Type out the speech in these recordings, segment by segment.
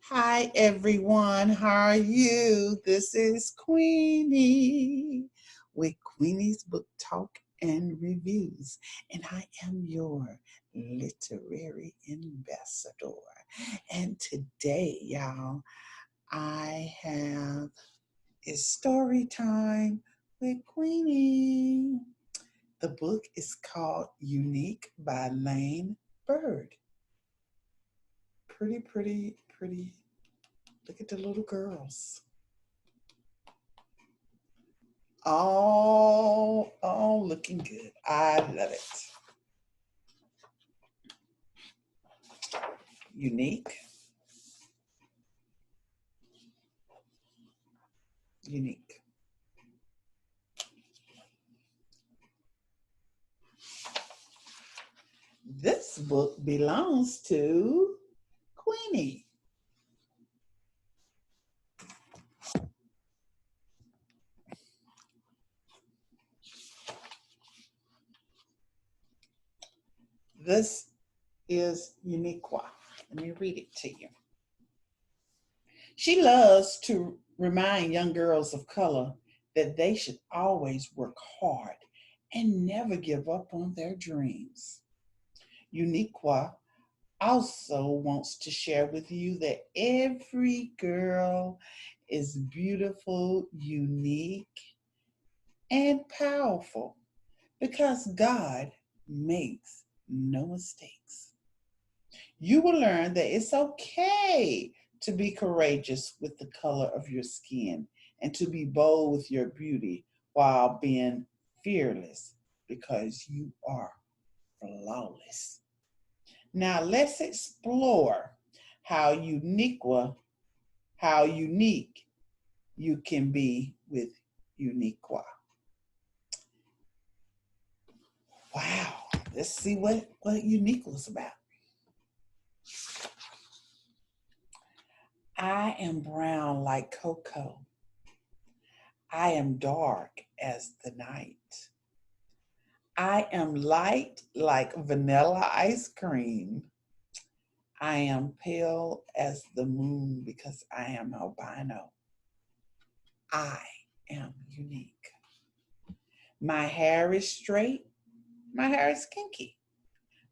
Hi everyone, how are you? This is Queenie with Queenie's Book Talk and Reviews, and I am your literary ambassador. And today, y'all, I have is story time with Queenie. The book is called Unique by Lane Bird. Pretty, pretty, pretty. Look at the little girls. All looking good. I love it. Unique, unique. This book belongs to Queenie. This is Uniqua. Let me read it to you. She loves to remind young girls of color that they should always work hard and never give up on their dreams. Uniqua also wants to share with you that every girl is beautiful, unique, and powerful because God makes no mistakes. You will learn that it's okay to be courageous with the color of your skin and to be bold with your beauty while being fearless because you are flawless. Now let's explore how how unique you can be with Uniqua. Wow, let's see what Uniqua's about. I am brown like cocoa. I am dark as the night. I am light like vanilla ice cream. I am pale as the moon because I am albino. I am unique. My hair is straight. My hair is kinky.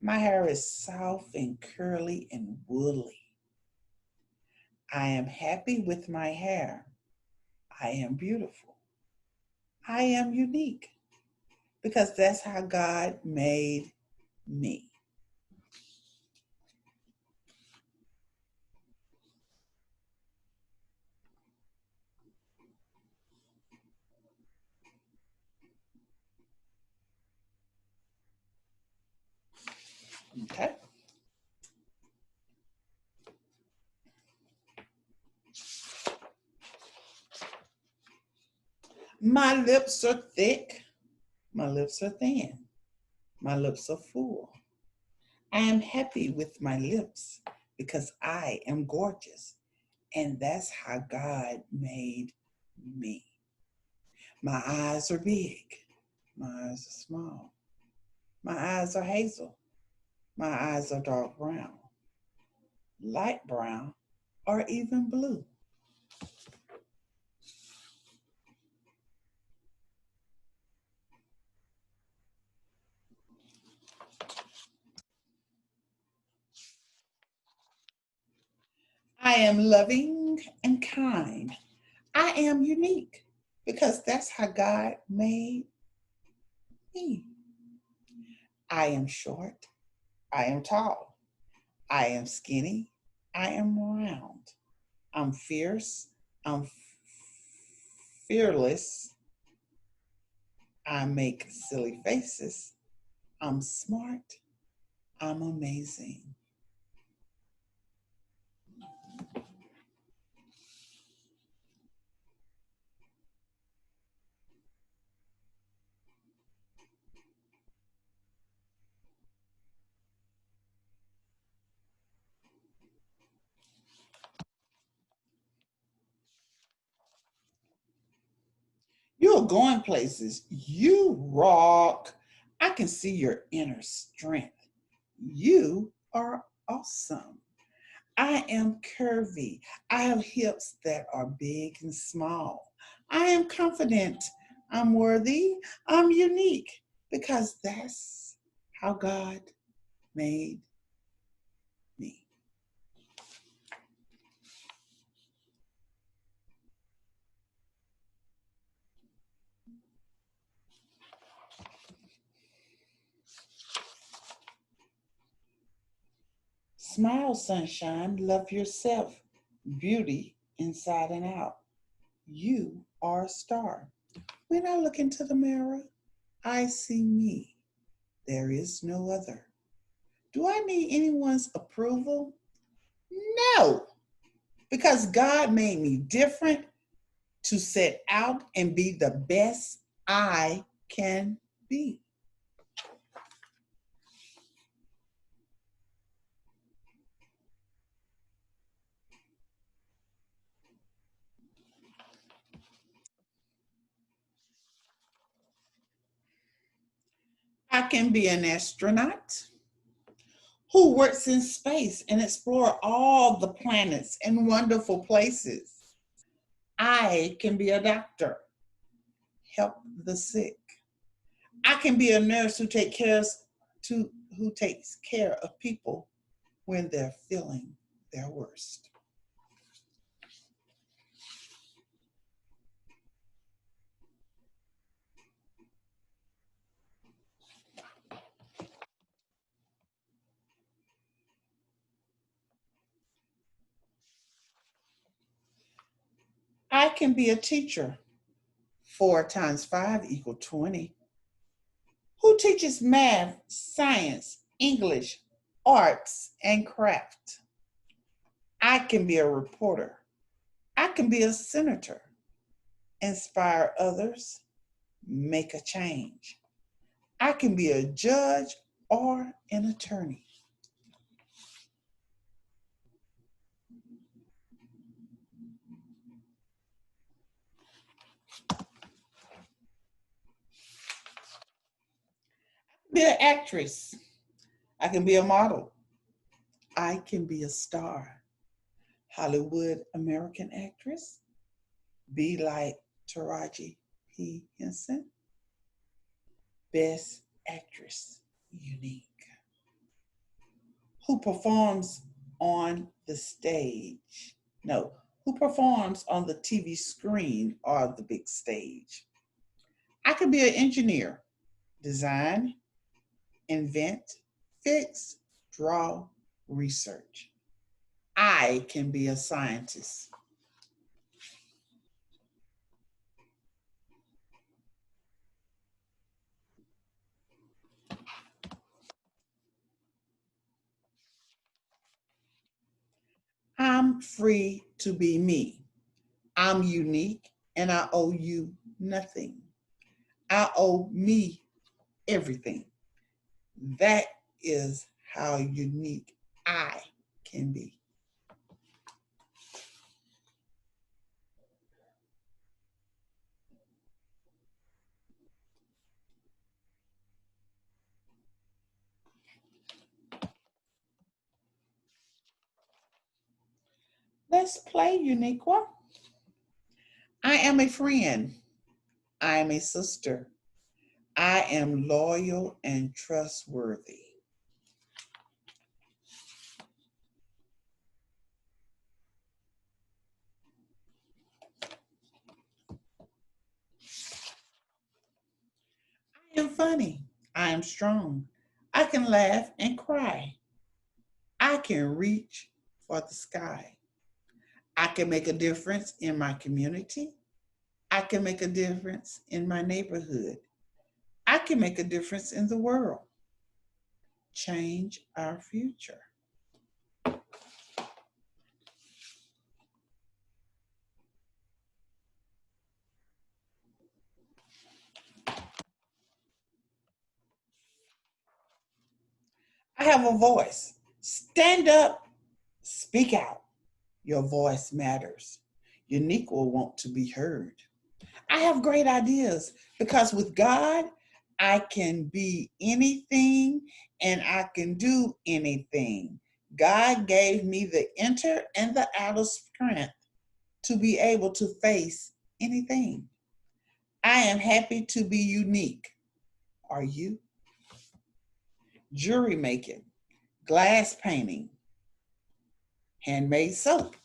My hair is soft and curly and woolly. I am happy with my hair. I am beautiful. I am unique because that's how God made me. Okay. My lips are thick. My lips are thin. My lips are full. I am happy with my lips because I am gorgeous. And that's how God made me. My eyes are big. My eyes are small. My eyes are hazel. My eyes are dark brown, light brown, or even blue. I am loving and kind. I am unique because that's how God made me. I am short. I am tall. I am skinny. I am round. I'm fierce. I'm fearless. I make silly faces. I'm smart. I'm amazing. You're going places. You rock. I can see your inner strength. You are awesome. I am curvy. I have hips that are big and small. I am confident. I'm worthy. I'm unique because that's how God made me. Smile, sunshine. Love yourself. Beauty inside and out. You are a star. When I look into the mirror, I see me. There is no other. Do I need anyone's approval? No, because God made me different to set out and be the best I can be. I can be an astronaut who works in space and explore all the planets and wonderful places. I can be a doctor, help the sick. I can be a nurse who takes care of people when they're feeling their worst. I can be a teacher. 4 times 5 equal 20. Who teaches math, science, English, arts, and craft? I can be a reporter. I can be a senator, inspire others, make a change. I can be a judge or an attorney. Be an actress. I can be a model. I can be a star. Hollywood American actress. Be like Taraji P. Henson. Best actress. Unique. Who performs on the stage? No, who performs on the TV screen or the big stage? I could be an engineer, design, invent, fix, draw, research. I can be a scientist. I'm free to be me. I'm unique and I owe you nothing. I owe me everything. That is how unique I can be. Let's play, Uniqua. I am a friend. I am a sister. I am loyal and trustworthy. I am funny. I am strong. I can laugh and cry. I can reach for the sky. I can make a difference in my community. I can make a difference in my neighborhood. I can make a difference in the world. Change our future. I have a voice. Stand up, speak out. Your voice matters. Unique will want to be heard. I have great ideas because with God, I can be anything and I can do anything. God gave me the inner and the outer strength to be able to face anything. I am happy to be unique. Are you? Jewelry making, glass painting, handmade soap.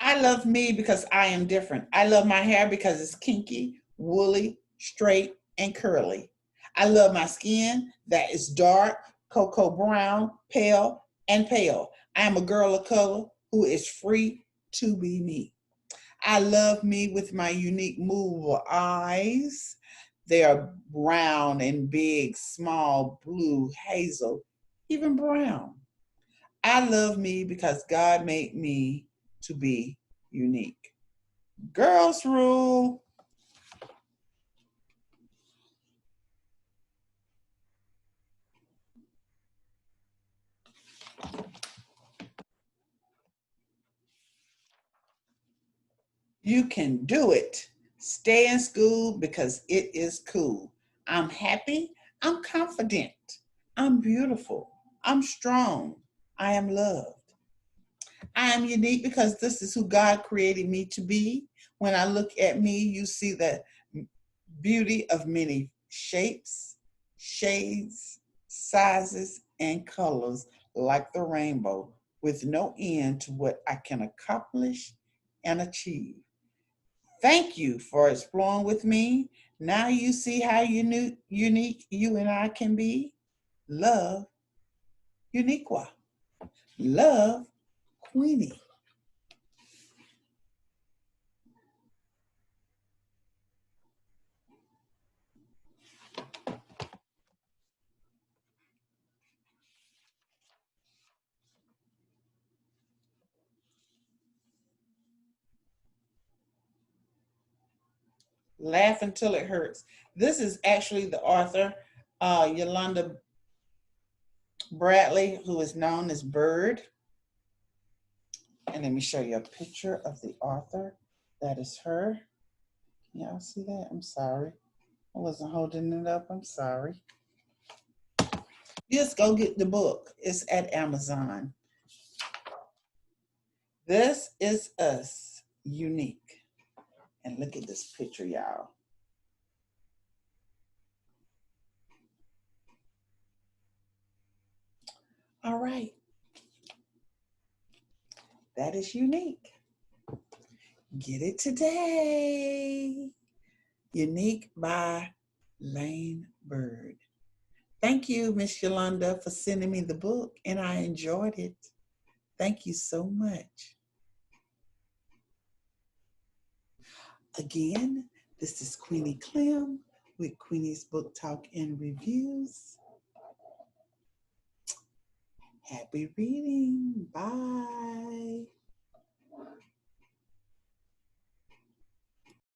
I love me because I am different. I love my hair because it's kinky, woolly, straight, and curly. I love my skin that is dark, cocoa brown, pale, and pale. I am a girl of color who is free to be me. I love me with my unique movable eyes. They are brown and big, small, blue, hazel, even brown. I love me because God made me to be unique. Girls rule. You can do it. Stay in school because it is cool. I'm happy. I'm confident. I'm beautiful. I'm strong. I am loved. I am unique because this is who God created me to be. When I look at me, you see the beauty of many shapes, shades, sizes, and colors like the rainbow, with no end to what I can accomplish and achieve. Thank you for exploring with me. Now you see how unique you and I can be. Love, Uniqua. Love, Queenie. Laugh until it hurts. This is actually the author, Yolanda Bradley, who is known as Bird. And let me show you a picture of the author. That is her. Y'all see that? I'm sorry. I wasn't holding it up. I'm sorry. Just go get the book. It's at Amazon. This is us, unique. And look at this picture, y'all. All right. That is unique. Get it today. Unique by Lane Bird. Thank you, Miss Yolanda, for sending me the book, and I enjoyed it. Thank you so much. Again, this is Queenie Clem with Queenie's Book Talk and Reviews. Happy reading. Bye.